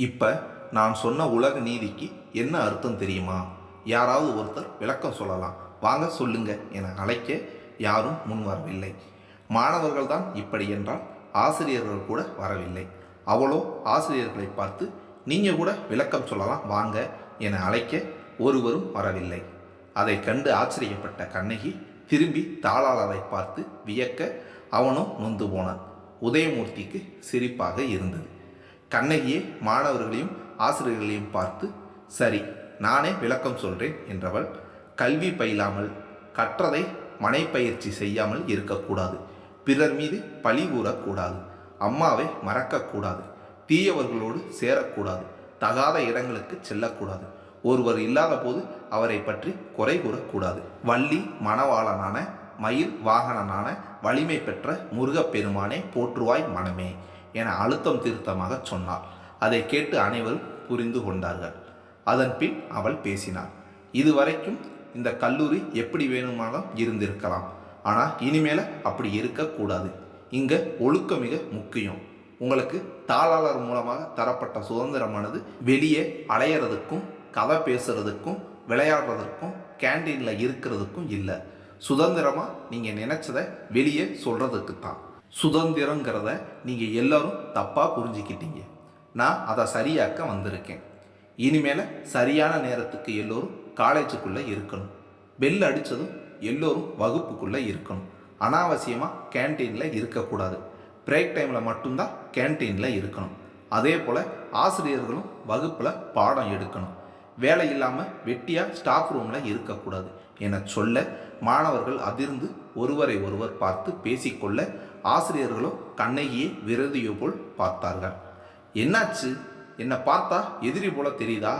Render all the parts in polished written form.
இப்போ நான் சொன்ன உலக நீதிக்கு என்ன அர்த்தம் தெரியுமா? யாராவது ஒருத்தர் விளக்கம் சொல்லலாம், வாங்க சொல்லுங்க என அழைக்க யாரும் முன் வரவில்லை. மாணவர்கள் தான் இப்படி என்றால் ஆசிரியர்கள் கூட வரவில்லை. அவளோ ஆசிரியர்களை பார்த்து நீங்கள் கூட விளக்கம் சொல்லலாம் வாங்க என அழைக்க ஒருவரும் வரவில்லை. அதை கண்டு ஆச்சரியப்பட்ட கண்ணகி திரும்பி தாளாளரை பார்த்து வியக்க அவனும் நொந்து போனான். உதயமூர்த்திக்கு சிரிப்பாக இருந்தது. கண்ணகியே மாணவர்களையும் ஆசிரியர்களையும் பார்த்து, சரி நானே விளக்கம் சொல்கிறேன் என்றவள், கல்வி பயிலாமல் கற்றதை மனைப்பயிற்சி செய்யாமல் இருக்கக்கூடாது, பிறர் மீது பழி கூறக்கூடாது, அம்மாவை மறக்கக்கூடாது, தீயவர்களோடு சேரக்கூடாது, தகாத இடங்களுக்கு செல்லக்கூடாது, ஒருவர் இல்லாத போது அவரை பற்றி குறை கூறக்கூடாது, வள்ளி மணவாளனான மயில் வாகனனான வலிமை பெற்ற முருகப்பெருமானே போற்றுவாய் மனமே என அழுத்தம் திருத்தமாக சொன்னார். அதை கேட்டு அனைவரும் புரிந்து கொண்டார்கள். அதன் பின் அவள் பேசினார். இதுவரைக்கும் இந்த கல்லூரி எப்படி வேணுமானாலும் இருந்திருக்கலாம், ஆனால் இனிமேல அப்படி இருக்கக்கூடாது. இங்கே ஒழுக்கம் மிக முக்கியம். உங்களுக்கு தாளாளர் மூலமாக தரப்பட்ட சுதந்திரமானது வெளியே அலையிறதுக்கும் கதை பேசுறதுக்கும் விளையாடுறதுக்கும் கேன்டீனில் இருக்கிறதுக்கும் இல்லை. சுதந்திரமாக நீங்கள் நினச்சதை வெளியே சொல்கிறதுக்கு தான். சுதந்திரங்கிறத நீங்கள் எல்லோரும் தப்பாக புரிஞ்சுக்கிட்டீங்க. நான் அதை சரியாக்க வந்திருக்கேன். இனிமேல் சரியான நேரத்துக்கு எல்லோரும் காலேஜுக்குள்ளே இருக்கணும். பெல் அடித்ததும் எல்லோரும் வகுப்புக்குள்ளே இருக்கணும். அனாவசியமாக கேன்டீனில் இருக்கக்கூடாது. பிரேக் டைமில் மட்டும்தான் கேன்டீனில் இருக்கணும். அதே போல் ஆசிரியர்களும் வகுப்பில் பாடம் எடுக்கணும். வேலை இல்லாமல் வெட்டியாக ஸ்டாஃப் ரூமில் இருக்கக்கூடாது என சொல்ல மாணவர்கள் அதிர்ந்து ஒருவரை ஒருவர் பார்த்து பேசிக்கொள்ள ஆசிரியர்களும் கண்ணகியை விரோதியோ போல் பார்த்தார்கள். என்னாச்சு? என்னை பார்த்தா எதிரி போல தெரியுதா?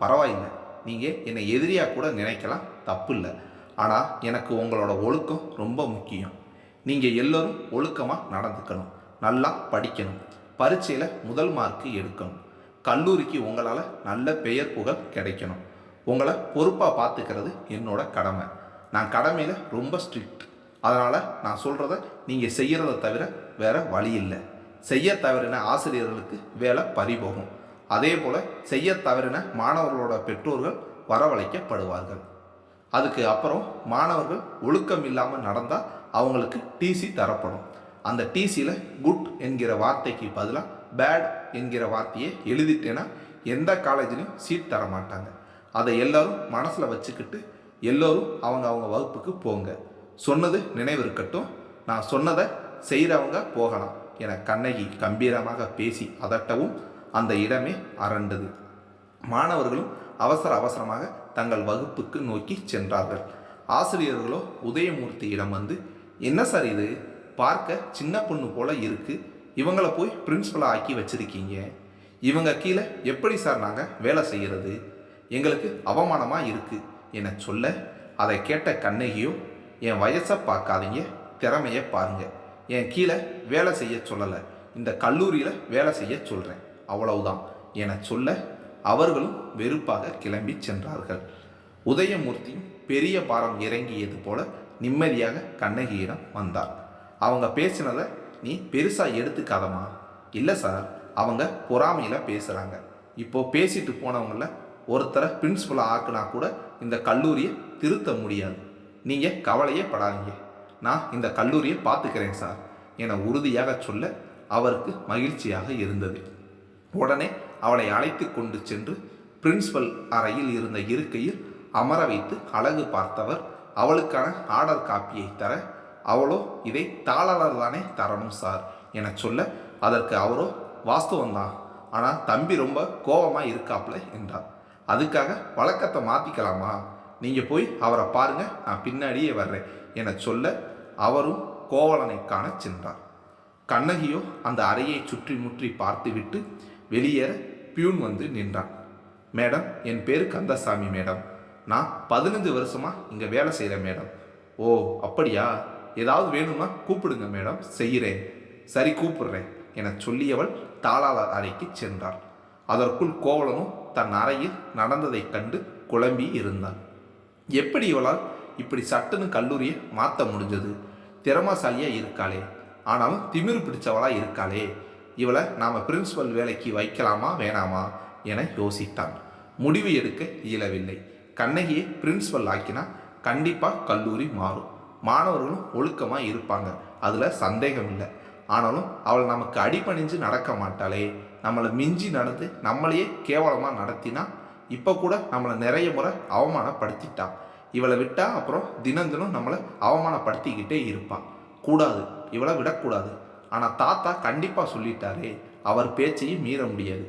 பரவாயில்லை, நீங்கள் என்னை எதிரியாக கூட நினைக்கலாம், தப்பு இல்லை. ஆனால் எனக்கு உங்களோட ஒழுக்கம் ரொம்ப முக்கியம். நீங்கள் எல்லோரும் ஒழுக்கமாக நடந்துக்கணும், நல்லா படிக்கணும், பரீட்சையில் முதல் மார்க்கு எடுக்கணும், கல்லூரிக்கு உங்களால் நல்ல பெயர் புகழ் கிடைக்கணும். உங்களை பொறுப்பாக பார்த்துக்கிறது என்னோட கடமை. நான் கடமையில் ரொம்ப ஸ்ட்ரிக்ட். அதனால் நான் சொல்கிறத நீங்கள் செய்கிறத தவிர வேறு வழி இல்லை. செய்ய தவறின ஆசிரியர்களுக்கு வேலை பறிபோகும். அதே போல் செய்ய தவறின மாணவர்களோட பெற்றோர்கள் வரவழைக்கப்படுவார்கள். அதுக்கு அப்புறம் மாணவர்கள் ஒழுக்கம் இல்லாமல் நடந்தால் அவங்களுக்கு டிசி தரப்படும். அந்த டிசியில் குட் என்கிற வார்த்தைக்கு பதிலாக பேட் என்கிற வார்த்தையை எழுதிட்டேன்னா எந்த காலேஜ்லையும் சீட் தர மாட்டாங்க. அதை எல்லோரும் மனசில் வச்சுக்கிட்டு எல்லோரும் அவங்க வகுப்புக்கு போங்க. சொன்னது நினைவு இருக்கட்டும். நான் சொன்னதை செய்கிறவங்க போகலாம் என கண்ணகி கம்பீரமாக பேசி அதட்டவும் அந்த இடமே அரண்டது. மாணவர்களும் அவசர அவசரமாக தங்கள் வகுப்புக்கு நோக்கி சென்றார்கள். ஆசிரியர்களோ உதயமூர்த்தியிடம் வந்து, என்ன சார் இது, பார்க்க சின்ன பொண்ணு போல இருக்கு, இவங்களை போய் பிரின்சிபலாக ஆக்கி வச்சிருக்கீங்க, இவங்க கீழே எப்படி சார் நாங்கள் வேலை செய்கிறது, எங்களுக்கு அவமானமாக இருக்குது என சொல்ல, அதை கேட்ட கண்ணகியோ, என் வயசை பார்க்காதீங்க, திறமையை பாருங்கள், என் கீழே வேலை செய்ய சொல்லலை, இந்த கல்லூரியில் வேலை செய்ய சொல்கிறேன், அவ்வளவுதான் என சொல்ல அவர்களும் வெறுப்பாக கிளம்பி சென்றார்கள். உதயமூர்த்தியும் பெரிய பாரம் இறங்கியது போல நிம்மதியாக கண்ணகியிடம் வந்தார். அவங்க பேசினதை நீ பெருசாக எடுத்துக்காதமா. இல்லை சார், அவங்க பொறாமையில் பேசுகிறாங்க. இப்போது பேசிட்டு போனவங்கள ஒருத்தரை பிரின்சிபலாக ஆக்குனா கூட இந்த கல்லூரியை திருத்த முடியாது. நீங்கள் கவலையே படாதீங்க, நான் இந்த கல்லூரியை பார்த்துக்கிறேன் சார் என உறுதியாக சொல்ல அவருக்கு மகிழ்ச்சியாக இருந்தது. உடனே அவளை அழைத்து கொண்டு சென்று பிரின்சிபல் அறையில் இருந்த இருக்கையில் அமர வைத்து அழகு பார்த்தவர் அவளுக்கான ஆர்டர் காப்பியை தர, அவளோ இதை தாளாளர் தானே தரணும் சார் என சொல்ல, அதற்கு அவரோ வாஸ்தவந்தான், ஆனால் தம்பி ரொம்ப கோபமாக இருக்காப்புல என்றார். அதுக்காக வழக்கத்தை மாற்றிக்கலாமா? நீங்கள் போய் அவரை பாருங்க, நான் பின்னாடியே வர்றேன் என சொல்ல அவரும் கோவலனை காண சென்றார். கண்ணகியோ அந்த அறையை சுற்றி முற்றி பார்த்துவிட்டு வெளியேற பியூன் வந்து நின்றான். மேடம், என் பேர் கந்தசாமி மேடம், நான் 15 வருஷமாக இங்கே வேலை செய்கிறேன் மேடம். ஓ அப்படியா, ஏதாவது வேணுமா கூப்பிடுங்க மேடம், செய்கிறேன். சரி கூப்பிடுறேன் என சொல்லியவள் தாளாளர் அறைக்கு சென்றாள். அதற்குள் கோவலனும் தன் அறையில் நடந்ததை கண்டு குழம்பி இருந்தான். எப்படி இவளால் இப்படி சட்டுன்னு கல்லூரியை மாற்ற முடிஞ்சது? திறமசாலியாக இருக்காளே, ஆனாலும் திமிரு பிடிச்சவளாக இருக்காளே இவளை நாம் பிரின்சிபல் வேலைக்கு வைக்கலாமா வேணாமா என யோசித்தான். முடிவு எடுக்க இயலவில்லை. கண்ணகியை பிரின்சிபல் ஆக்கினா கண்டிப்பாக கல்லூரி மாறும், மாணவர்களும் ஒழுக்கமாக இருப்பாங்க, அதில் சந்தேகம் இல்லை. ஆனாலும் அவள் நமக்கு அடிபணிஞ்சு நடக்க மாட்டாளே, நம்மளை மிஞ்சி நடந்து நம்மளையே கேவலமாக நடத்தினா. இப்போ கூட நம்மளை நிறைய முறை அவமானப்படுத்திட்டா. இவளை விட்டா அப்புறம் தினம் தினம் நம்மளை அவமானப்படுத்திக்கிட்டே இருப்பாள். கூடாது, இவளை விடக்கூடாது. ஆனால் தாத்தா கண்டிப்பாக சொல்லிட்டாரே, அவர் பேச்சையும் மீற முடியாது.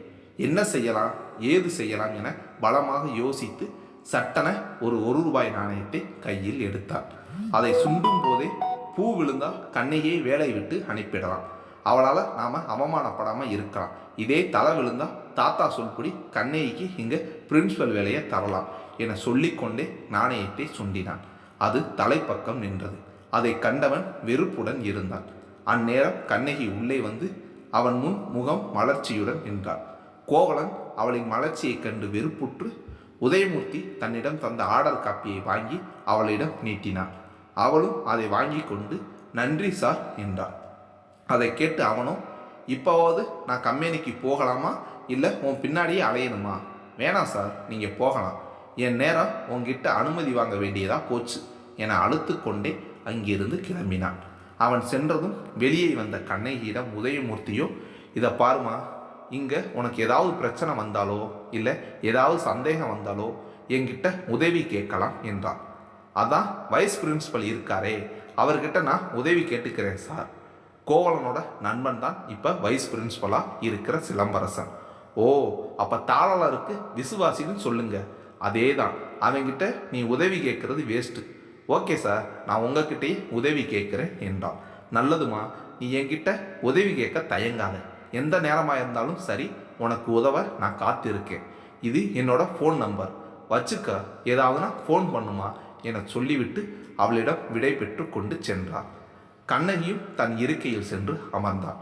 என்ன செய்யலாம் ஏது செய்யலாம் என பலமாக யோசித்து சட்டென ஒரு ரூபாய் நாணயத்தை கையில் எடுத்தார். அதை சுண்டும் போதே பூ விழுந்தால் கண்ணையே வேலை விட்டு அனுப்பிடலாம், அவளால் நாம் அவமானப்படாமல் இருக்கலாம். இதே தலை விழுந்தால் தாத்தா சொல்படி கண்ணகிக்கு இங்கே பிரின்சிபல் வேலையை தரலாம் என சொல்லிக்கொண்டே நாணயத்தை சுண்டினான். அது தலைப்பக்கம் நின்றது. அதை கண்டவன் வெறுப்புடன் இருந்தான். அந்நேரம் கண்ணகி உள்ளே வந்து அவன் முன் முகம் மலர்ச்சியுடன் நின்றாள். கோவலன் அவளின் மலர்ச்சியை கண்டு வெறுப்புற்று உதயமூர்த்தி தன்னிடம் தந்த ஆர்டர் காப்பியை வாங்கி அவளிடம் நீட்டினான். அவளும் அதை வாங்கி கொண்டு நன்றி சார் என்றாள். அதை கேட்டு அவனும், இப்போவாவது நான் கம்பெனிக்கு போகலாமா இல்லை உன் பின்னாடியே அலையணுமா? வேணாம் சார், நீங்கள் போகலாம், என் நேரம் உங்ககிட்ட அனுமதி வாங்க வேண்டியதாக போச்சு என அழுத்து கொண்டே அங்கிருந்து கிளம்பினான். அவன் சென்றதும் வெளியே வந்த கண்ணகியிடம் உதயமூர்த்தியோ, இதை பாருமா, இங்கே உனக்கு ஏதாவது பிரச்சனை வந்தாலோ இல்லை ஏதாவது சந்தேகம் வந்தாலோ என்கிட்ட உதவி கேட்கலாம் என்றான். அதான் வைஸ் பிரின்சிபல் இருக்காரே, அவர்கிட்ட நான் உதவி கேட்டுக்கிறேன் சார். கோவலனோட நண்பன் தான் இப்போ வைஸ் பிரின்சிபலாக இருக்கிற சிலம்பரசன். ஓ, அப்போ தாளாளருக்கு விசுவாசின்னு சொல்லுங்க. அதே தான், அவங்கிட்ட நீ உதவி கேட்குறது வேஸ்ட்டு. ஓகே சார், நான் உங்ககிட்டயே உதவி கேட்குறேன் என்றான். நல்லதுமா, நீ என்கிட்ட உதவி கேட்க தயங்காத, எந்த நேரமாக இருந்தாலும் சரி, உனக்கு உதவ நான் காத்திருக்கேன். இது என்னோட ஃபோன் நம்பர், வச்சுக்க, ஏதாவதுனா ஃபோன் பண்ணுமா என சொல்லிவிட்டு அவளிடம் விடை பெற்று கொண்டு சென்றார். கண்ணகியும் தன் இருக்கையில் சென்று அமர்ந்தாள்.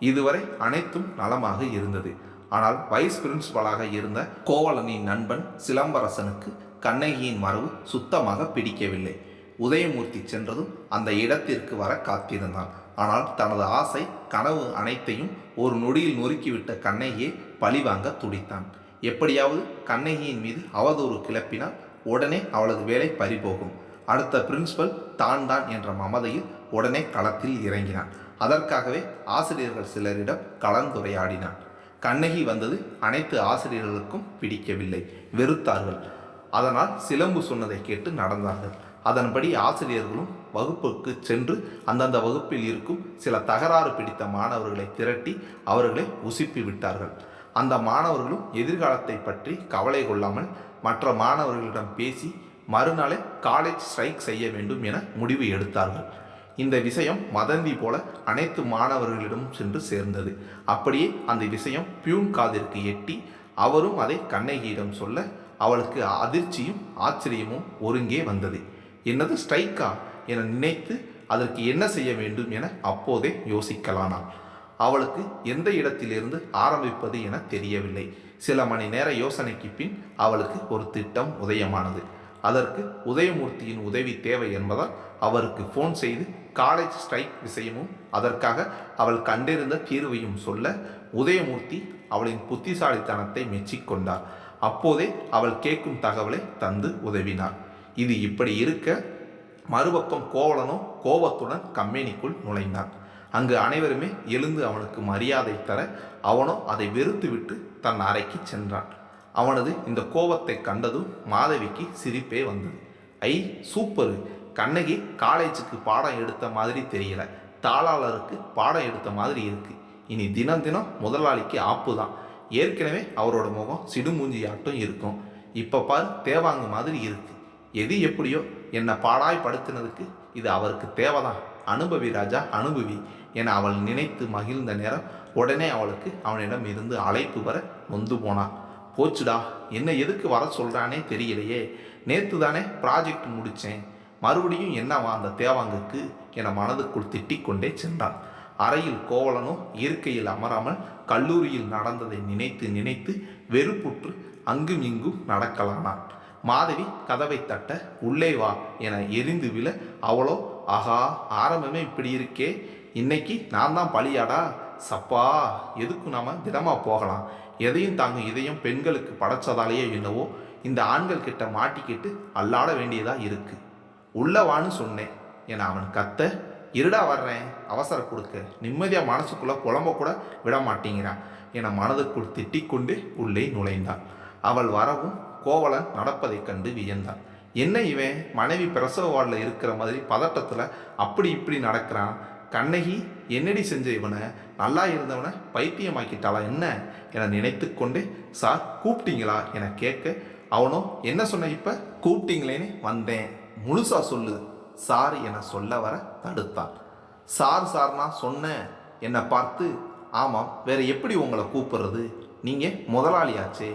இதுவரை அனைத்தும் நலமாக இருந்தது. ஆனால் வைஸ் பிரின்சிபலாக இருந்த கோவலனின் நண்பன் சிலம்பரசனுக்கு கண்ணகியின் மரபு சுத்தமாக பிடிக்கவில்லை. உதயமூர்த்தி சென்றதும் அந்த இடத்திற்கு வர காத்திருந்தான். ஆனால் தனது ஆசை கனவு அனைத்தையும் ஒரு நொடியில் நொறுக்கிவிட்ட கண்ணகியை பழிவாங்க துடித்தான். எப்படியாவது கண்ணகியின் மீது அவதூறு கிளப்பினால் உடனே அவளது வேலை பறிபோகும். அடுத்த பிரின்சிபல் தான் என்ற மமதையில் உடனே களத்தில் இறங்கினான். அதற்காகவே ஆசிரியர்கள் சிலரிடம் கலந்துரையாடினான். கண்ணகி வந்தது அனைத்து ஆசிரியர்களுக்கும் பிடிக்கவில்லை, வெறுத்தார்கள். அதனால் சிலம்பு சொன்னதை கேட்டு நடந்தார்கள். அதன்படி ஆசிரியர்களும் வகுப்புக்கு சென்று அந்தந்த வகுப்பில் இருக்கும் சில தகராறு பிடித்த மாணவர்களை திரட்டி அவர்களை உசுப்பி விட்டார்கள். அந்த மாணவர்களும் எதிர்காலத்தை பற்றி கவலை கொள்ளாமல் மற்ற மாணவர்களிடம் பேசி மறுநாளே காலேஜ் ஸ்ட்ரைக் செய்ய வேண்டும் என முடிவு எடுத்தார்கள். இந்த விஷயம் வதந்தி போல அனைத்து மாணவர்களிடமும் சென்று சேர்ந்தது. அப்படியே அந்த விஷயம் பியூன் காதிற்கு எட்டி அவரும் அதை கண்ணகியிடம் சொல்ல அவளுக்கு அதிர்ச்சியும் ஆச்சரியமும் ஒருங்கே வந்தது. என்னது ஸ்ட்ரைக்கா என நினைத்து அதற்கு என்ன செய்ய வேண்டும் என அப்போதே யோசிக்கலானாள். அவளுக்கு எந்த இடத்திலிருந்து ஆரம்பிப்பது என தெரியவில்லை. சில மணி நேர யோசனைக்கு பின் அவளுக்கு ஒரு திட்டம் உதயமானது. அதற்கு உதயமூர்த்தியின் உதவி தேவை என்பதால் அவருக்கு ஃபோன் செய்து காலேஜ் ஸ்ட்ரைக் விஷயமும் அதற்காக அவள் கண்டிருந்த தீர்வையும் சொல்ல உதயமூர்த்தி அவளின் புத்திசாலித்தனத்தை மெச்சிக்கொண்டார். அப்போதே அவள் கேட்கும் தகவலை தந்து உதவினார். இது இப்படி இருக்க மறுபக்கம் கோவலனோ கோபத்துடன் கம்பெனிக்குள் நுழைந்தான். அங்கு அனைவருமே எழுந்து அவனுக்கு மரியாதை தர அவனோ அதை வெறுத்துவிட்டு தன் அறைக்கு சென்றான். அவனது இந்த கோபத்தை கண்டதும் மாதவிக்கு சிரிப்பே வந்தது. ஐ சூப்பரு, கண்ணகி காலேஜுக்கு பாடம் எடுத்த மாதிரி தெரியல, தாளாளருக்கு பாடம் எடுத்த மாதிரி இருக்கு. இனி தினம் தினம் முதலாளிக்கு ஆப்பு தான். ஏற்கனவே அவரோட முகம் சிடுமூஞ்சியாட்டம் இருக்கும், இப்போ பாரு தேவாங்க மாதிரி இருக்கு. எது எப்படியோ என்னை பாடாய்படுத்தினதுக்கு இது அவருக்கு தேவைதான். அனுபவி ராஜா, அனுபவி என அவள் நினைத்து மகிழ்ந்த நேரம் உடனே அவளுக்கு அவனிடம் இருந்து அழைப்பு வர நொந்து போனாள். போச்சுடா, என்ன எதுக்கு வர சொல்கிறானே தெரியலையே, நேற்று தானே ப்ராஜெக்ட் முடித்தேன், மறுபடியும் என்னவா அந்த தேவாங்குக்கு என மனதுக்குள் திட்டிக்கொண்டே சென்றான். அறையில் கோவலனோ இருக்கையில் அமராமல் கல்லூரியில் நடந்ததை நினைத்து நினைத்து வெறுப்புற்று அங்கும் இங்கும் நடக்கலானான். மாதவி கதவை தட்ட உள்ளே வா என எரிந்து விழ அவளோ, ஆகா ஆரம்பமே இப்படி இருக்கே, இன்னைக்கு நான் தான் பலியாடா சப்பா எதுக்கும் நாம திடமா போகலாம். எதையும் தாங்க இதயம் பெண்களுக்கு படைச்சதாலேயே என்னவோ இந்த ஆண்கள் கிட்ட மாட்டிக்கிட்டு அல்லாட வேண்டியதா இருக்கு. உள்ள வான்னு சொன்னேன் என அவன் கத்த, இருடா வர்றேன் அவசர கொடுக்க, நிம்மதியா மனசுக்குள்ள புலம்ப கூட விட மாட்டேங்கிறான் என மனதுக்குள் திட்டிக்கொண்டு உள்ளே நுழைந்தான். அவள் வரவும் கோவலன் நடப்பதைக் கண்டு வியந்தான். என்ன இவன் மனைவி பிரசவ வார்டில் இருக்கிற மாதிரி பதட்டத்தில் அப்படி இப்படி நடக்கிறான். கண்ணகி என்னடி செஞ்ச இவனை, நல்லா இருந்தவனை பைத்தியமாக்கிட்டாளா என்ன என நினைத்து கொண்டே, சார் கூப்பிட்டீங்களா என கேட்க, அவனோ என்ன சொன்ன, இப்போ கூப்பிட்டீங்களேன்னு வந்தேன், முழுசா சொல்லு சார் என சொல்ல வர தடுத்தான். சார்னா சொன்னேன் என்னை பார்த்து. ஆமாம், வேற எப்படி உங்களை கூப்பிடுறது, நீங்கள் முதலாளியாச்சே,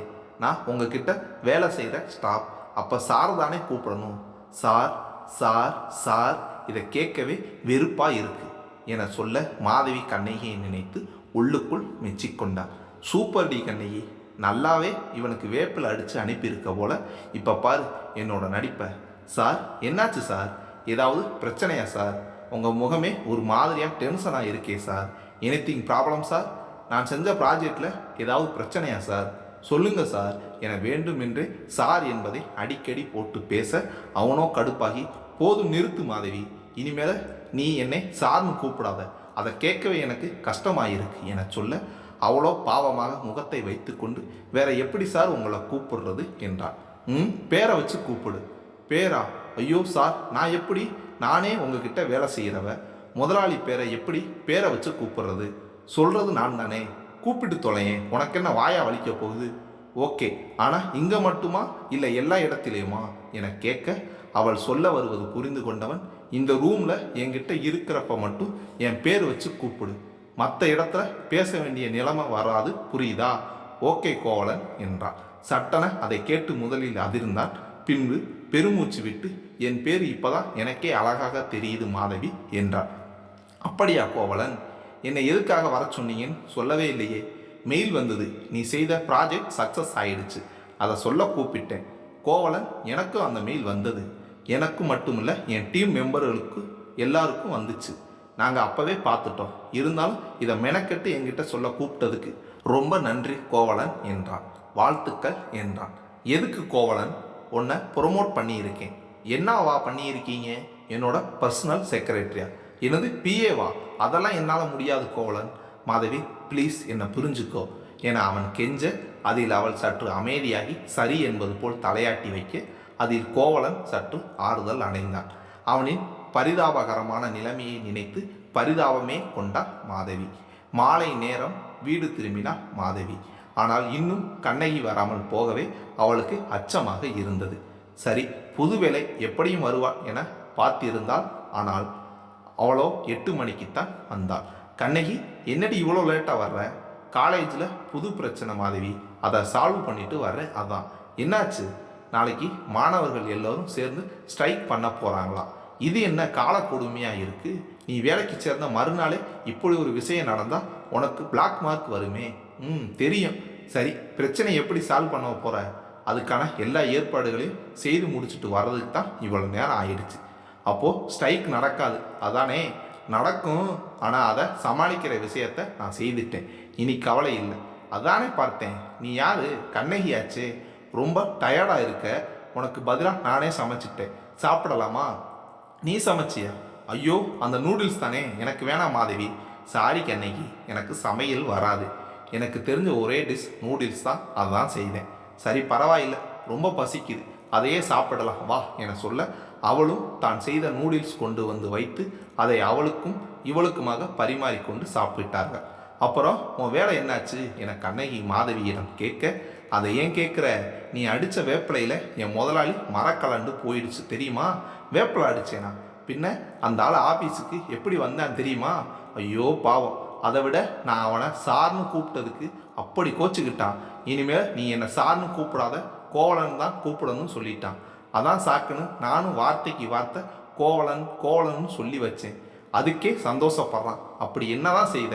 நான் உங்ககிட்ட வேலை செய்கிற ஸ்டாப், அப்போ சார் தானே கூப்பிடணும். சார் சார் சார் இதை கேட்கவே வெறுப்பாக இருக்கு என சொல்ல மாதவி கண்ணகியை நினைத்து உள்ளுக்குள் மெச்சிக்கொண்டார். சூப்பர் டி கண்ணகி, நல்லாவே இவனுக்கு வேப்பில் அடித்து அனுப்பியிருக்க போல. இப்போ பாரு என்னோட நடிப்பை. சார் என்னாச்சு சார், ஏதாவது பிரச்சனையா சார், உங்கள் முகமே ஒரு மாதிரியாக டென்ஷனாக இருக்கே சார், எனிதிங் ப்ராப்ளம் சார், நான் செஞ்ச ப்ராஜெக்டில் ஏதாவது பிரச்சனையா சார், சொல்லுங்க சார் என வேண்டுமென்றே சார் என்பதை அடிக்கடி போட்டு பேச அவனோ கடுப்பாகி, போதும் நிறுத்து மாதவி, இனிமேல் நீ என்னை சார்னு கூப்பிடாத, அதை கேட்கவே எனக்கு கஷ்டமாயிருக்கு என சொல்ல, அவளோ பாவமாக முகத்தை வைத்து கொண்டு, வேற எப்படி சார் உங்களை கூப்பிடுறது என்றாள். பேரை வச்சு கூப்பிடு. பேரா? ஐயோ சார், நான் எப்படி, நானே உங்ககிட்ட வேலை செய்கிறவ, முதலாளி பேரை எப்படி பேரை வச்சு கூப்பிடுறது, சொல்கிறது நான் தானே, கூப்பிட்டு தொலையேன், உனக்கு என்ன வாயா வலிக்க போகுது. ஓகே, ஆனால் இங்கே மட்டுமா இல்லை எல்லா இடத்துலையுமா என கேட்க, அவள் சொல்ல வருவது புரிந்து கொண்டவன், இந்த ரூமில் என்கிட்ட இருக்கிறப்ப மட்டும் என் பேர் வச்சு கூப்பிடு, மற்ற இடத்துல பேச வேண்டிய நிலைமை வராது, புரியுதா? ஓகே கோவலன் என்றான். சட்டன அதை கேட்டு முதலில் அதிர்ந்தான். பின்பு பெருமூச்சு விட்டு, என் பேர் இப்போதான் எனக்கே அழகாக தெரியுது மாதவி என்றார். அப்படியா கோவலன், என்னை எதுக்காக வர சொன்னீங்கன்னு சொல்லவே இல்லையே. மெயில் வந்தது, நீ செய்த ப்ராஜெக்ட் சக்ஸஸ் ஆயிடுச்சு, அதை சொல்ல கூப்பிட்டேன். கோவலன், எனக்கும் அந்த மெயில் வந்தது, எனக்கும் மட்டுமில்லை என் டீம் மெம்பர்களுக்கு எல்லாருக்கும் வந்துச்சு, நாங்கள் அப்போவே பார்த்துட்டோம், இருந்தாலும் இதை மெனக்கெட்டு என்கிட்ட சொல்ல கூப்பிட்டதுக்கு ரொம்ப நன்றி கோவலன் என்றான். வாழ்த்துக்கள் என்றான். எதுக்கு கோவலன்? உன்னை ப்ரொமோட் பண்ணியிருக்கேன். என்னவா பண்ணியிருக்கீங்க? என்னோட பர்சனல் செக்ரட்டரியா? எனது பிஏவா? அதெல்லாம் என்னால் முடியாது கோவலன். மாதவி ப்ளீஸ் என்னை புரிஞ்சுக்கோ என அவன் கெஞ்ச, அதில் அவள் சற்று அமைதியாகி சரி என்பது போல் தலையாட்டி வைக்க, அதில் கோவலன் சற்று ஆறுதல் அடைந்தான். அவனின் பரிதாபகரமான நிலைமையை நினைத்து பரிதாபமே கொண்டாள் மாதவி. மாலை நேரம் வீடு திரும்பினாள் மாதவி. ஆனால் இன்னும் கண்ணகி வராமல் போகவே அவளுக்கு அச்சமாக இருந்தது. சரி, புது வேலை எப்படியும் வருவாள் என பார்த்திருந்தாள். ஆனால் அவளோ 8 மணிக்குத்தான் வந்தாள். கண்ணகி, என்னடி இவ்வளோ லேட்டாக வர்ற? காலேஜில் புது பிரச்சனை மாதவி, அதை சால்வ் பண்ணிட்டு வர்றேன். அதான். என்னாச்சு? நாளைக்கு மாணவர்கள் எல்லோரும் சேர்ந்து ஸ்ட்ரைக் பண்ண போகிறாங்களாம். இது என்ன கால கொடுமையாக இருக்குது? நீ வேலைக்கு சேர்ந்த மறுநாளே இப்படி ஒரு விஷயம் நடந்தால் உனக்கு பிளாக் மார்க் வருமே. தெரியும். சரி, பிரச்சனை எப்படி சால்வ் பண்ண போகிற? அதுக்கான எல்லா ஏற்பாடுகளையும் செய்து முடிச்சுட்டு வர்றதுக்கு தான் இவ்வளோ நேரம் ஆயிடுச்சு. அப்போது ஸ்ட்ரைக் நடக்காது அதானே? நடக்கும், ஆனால் அதை சமாளிக்கிற விஷயத்த நான் செய்துட்டேன், இனி கவலை இல்லை. அதானே பார்த்தேன். நீ யார்? கண்ணகியாச்சே. ரொம்ப டயர்டாக இருக்க, உனக்கு பதிலாக நானே சமைச்சிட்டேன், சாப்பிடலாமா? நீ சமைச்சியா? ஐயோ, அந்த நூடுல்ஸ் தானே, எனக்கு வேணாம் மாதவி. சாரி கண்ணகி, எனக்கு சமையல் வராது, எனக்கு தெரிஞ்ச ஒரே டிஷ் நூடுல்ஸ் தான், அதுதான் செய்தேன். சரி பரவாயில்லை, ரொம்ப பசிக்குது, அதையே சாப்பிடலாம் வா என சொல்ல, அவளும் தான் செய்த நூடுல்ஸ் கொண்டு வந்து வைத்து அதை அவளுக்கும் இவளுக்குமாக பரிமாறிக்கொண்டு சாப்பிட்டார்கள். அப்புறம் உன் வேலை என்னாச்சு என கண்ணகி மாதவியிடம் கேட்க, அதை ஏன் கேட்குற? நீ அடித்த வேப்பிலையில் என் முதலாளி மரக்கலண்டு போயிடுச்சு தெரியுமா? வேப்பிலை அடித்தேனா? பின்ன அந்த ஆள் ஆஃபீஸுக்கு எப்படி வந்தான் தெரியுமா? ஐயோ பாவம். அதை விட நான் அவனை சார்னு கூப்பிட்டதுக்கு அப்படி கோச்சுக்கிட்டான். இனிமேல் நீ என்னை சார்னு கூப்பிடாத, கோவலன் தான் கூப்பிடணும்னு சொல்லிட்டான். அதான் சாக்குன்னு நானும் வார்த்தைக்கு வார்த்தை கோவலன் கோவலன்னு சொல்லி வச்சேன். அதுக்கே சந்தோஷப்படுறான். அப்படி என்னதான் செய்த?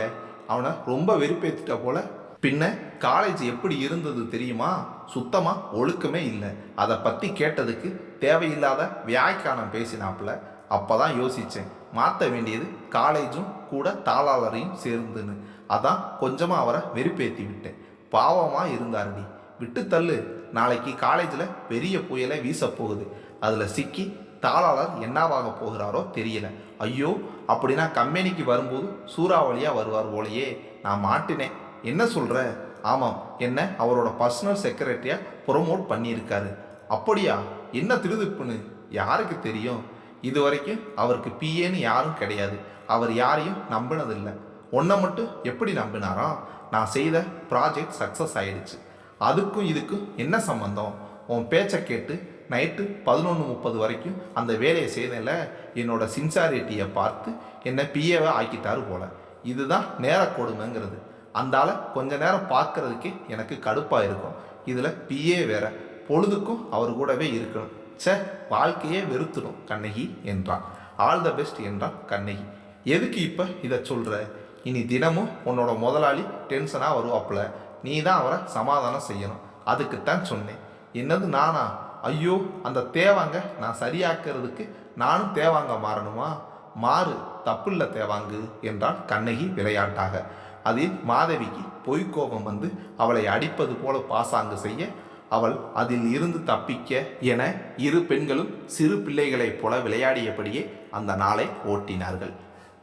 அவனை ரொம்ப வெறுப்பேற்றிட்ட போல. பின்ன காலேஜ் எப்படி இருந்தது தெரியுமா? சுத்தமாக ஒழுக்கமே இல்லை. அதை பற்றி கேட்டதுக்கு தேவையில்லாத வியாக்கியானம் பேசினாப்புல. அப்போ தான் யோசித்தேன், மாற்ற வேண்டியது காலேஜும் கூட தாளாளரையும் சேர்ந்துன்னு. அதான் கொஞ்சமாக அவரை வெறுப்பேற்றி விட்டேன். பாவமாக இருந்தாருடி. விட்டு தள்ளு. நாளைக்கு காலேஜில் பெரிய புயலை வீசப்போகுது. அதில் சிக்கி தாளாளர் என்னவாக போகிறாரோ தெரியல. ஐயோ, அப்படின்னா கம்பெனிக்கு வரும்போது சூறாவளியாக வருவார் போலையே. நான் மாட்டினேன். என்ன சொல்கிற? ஆமாம், என்ன அவரோட பர்சனல் செக்ரட்டரியாக ப்ரொமோட் பண்ணியிருக்காரு. அப்படியா? என்ன திருதுப்புன்னு யாருக்கு தெரியும்? இது வரைக்கும் அவருக்கு பிஏன்னு யாரும் கிடையாது. அவர் யாரையும் நம்பினதில்லை. ஒன்றை மட்டும் எப்படி நம்பினாராம்? நான் செய்த ப்ராஜெக்ட் சக்ஸஸ் ஆயிடுச்சு. அதுக்கும் இதுக்கும் என்ன சம்பந்தம்? உன் பேச்சை கேட்டு நைட்டு 11:30 வரைக்கும் அந்த வேலையை செய்ததில் என்னோட சின்சாரிட்டியை பார்த்து என்னை பிஏவை ஆக்கிட்டாரு போல. இதுதான் நேர கொடுமைங்கிறது. அந்த ஆளை கொஞ்ச நேரம் பார்க்கறதுக்கே எனக்கு கடுப்பாக இருக்கும். இதில் பிஏ வேற. பொழுதுக்கும் அவர் கூடவே இருக்கணும். வாழ்க்கையே வெறுத்துடும் கண்ணகி என்றான். ஆல் த பெஸ்ட் என்றான் கண்ணகி. எதுக்கு இப்போ இதை சொல்கிற? இனி தினமும் உன்னோட முதலாளி டென்ஷனாக வருவாப்புல. நீ தான் அவரை சமாதானம் செய்யணும். அதுக்குத்தான் சொன்னேன். என்னது நானா? ஐயோ, அந்த தேவாங்க நான் சரியாக்குறதுக்கு நானும் தேவாங்க மாறணுமா? மாறு, தப்பில்லை தேவாங்கு என்றாள் கண்ணகி விளையாட்டாக. அதில் மாதவிக்கு பொய்க்கோபம் வந்து அவளை அடிப்பது போல பாசாங்கு செய்ய, அவள் அதில் இருந்து தப்பிக்க என இரு பெண்களும் சிறு பிள்ளைகளைப் போல விளையாடியபடியே அந்த நாளை ஓட்டினார்கள்.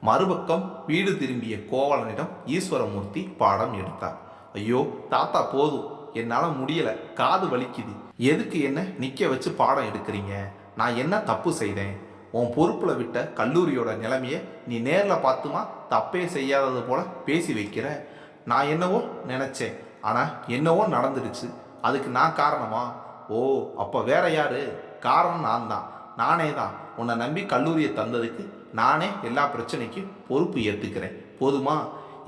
மறுபக்கம் வீடு திரும்பிய கோவலனிடம் ஈஸ்வரமூர்த்தி பாடம் எடுத்தார். ஐயோ தாத்தா, போதும், என்னால் முடியலை, காது வலிக்குது. எதுக்கு என்ன நிற்க வச்சு பாடம் எடுக்கிறீங்க? நான் என்ன தப்பு செய்தேன்? உன் பொறுப்பில் விட்ட கல்லூரியோட நிலைமையை நீ நேரில் பார்த்துமா தப்பே செய்யாதது போல பேசி வைக்கிற. நான் என்னவோ நினச்சேன், ஆனால் என்னவோ நடந்துடுச்சு. அதுக்கு நான் காரணமா? ஓ, அப்போ வேற யாரு? காரணம் நான் தான். நானே தான் உன்னை நம்பி கல்லூரியை தந்ததுக்கு நானே எல்லா பிரச்சனைக்கும் பொறுப்பு ஏற்றுக்கிறேன். போதுமா?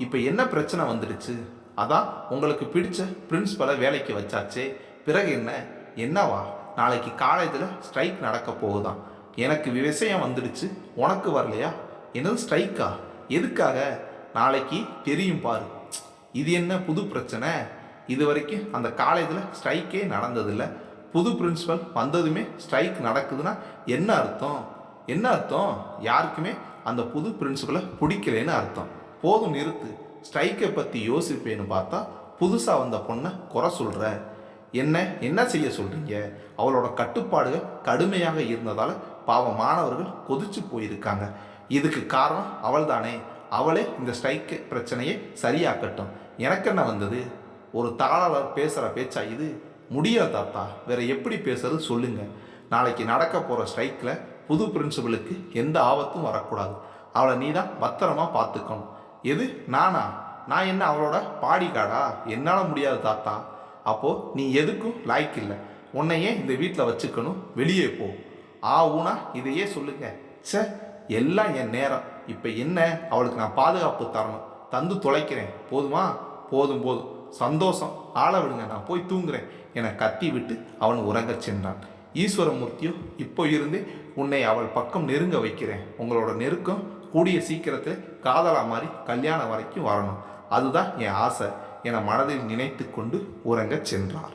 இப்போ என்ன பிரச்சனை வந்துடுச்சு? அதான் உங்களுக்கு பிடிச்ச பிரின்ஸ்பலை வேலைக்கு வச்சாச்சே. பிறகு என்ன? என்னவா? நாளைக்கு காலேஜில் ஸ்ட்ரைக் நடக்க போகுதான். எனக்கு விஷயம் வந்துடுச்சு, உனக்கு வரலையா? என்னது ஸ்ட்ரைக்கா? எதுக்காக? நாளைக்கு தெரியும் பாரு. இது என்ன புது பிரச்சனை? இது வரைக்கும் அந்த காலேஜில் ஸ்ட்ரைக்கே நடந்ததில்லை. புது பிரின்ஸ்பல் வந்ததுமே ஸ்ட்ரைக் நடக்குதுன்னா என்ன அர்த்தம்? என்ன அர்த்தம்? யாருக்குமே அந்த புது பிரின்சிபலை பிடிக்கலன்னு அர்த்தம். போதும், நிறுத்து. ஸ்ட்ரைக்கை பற்றி யோசிப்பேன்னு பார்த்தா புதுசாக வந்த பொண்ணை குறை சொல்கிற. என்ன செய்ய சொல்கிறீங்க? அவளோட கட்டுப்பாடுகள் கடுமையாக இருந்ததால் பாவம் மாணவர்கள் கொதிச்சு போயிருக்காங்க. இதுக்கு காரணம் அவள் தானே. அவளே இந்த ஸ்ட்ரைக்கு பிரச்சனையை சரியாக்கட்டும். எனக்கு என்ன வந்தது? ஒரு தாளாளர் பேசுகிற பேச்சா இது? முடியல தாத்தா, வேற எப்படி பேசுறது சொல்லுங்க. நாளைக்கு நடக்க போகிற ஸ்ட்ரைக்கில் புது பிரின்சிபலுக்கு எந்த ஆபத்தும் வரக்கூடாது. அவளை நீ தான் பத்திரமா பார்த்துக்கணும். எது, நானா? நான் என்ன அவளோட பாடிகாடா? என்னால் முடியாது தாத்தா. அப்போது நீ எதுக்கும் லாய்க்கு இல்லை. உன்னையே இந்த வீட்டில் வச்சுக்கணும். வெளியே போ. ஊனா இதையே சொல்லுங்க. எல்லாம் என் நேரம். இப்போ என்ன? அவளுக்கு நான் பாதுகாப்பு தரணும். தந்து தொலைக்கிறேன். போதுமா? போதும் போதும், சந்தோஷம். ஆள விடுங்க, நான் போய் தூங்குறேன் என கத்தி விட்டு அவன் உறங்கச் சென்றான். ஈஸ்வரமூர்த்தியோ, இப்போ இருந்தே உன்னை அவள் பக்கம் நெருங்க வைக்கிறேன். உங்களோட நெருக்கம் கூடிய சீக்கிரத்தில் காதலா மாதிரி கல்யாணம் வரைக்கும் வரணும். அதுதான் என் ஆசை என மனதில் நினைத்து கொண்டு உறங்கச் சென்றார்.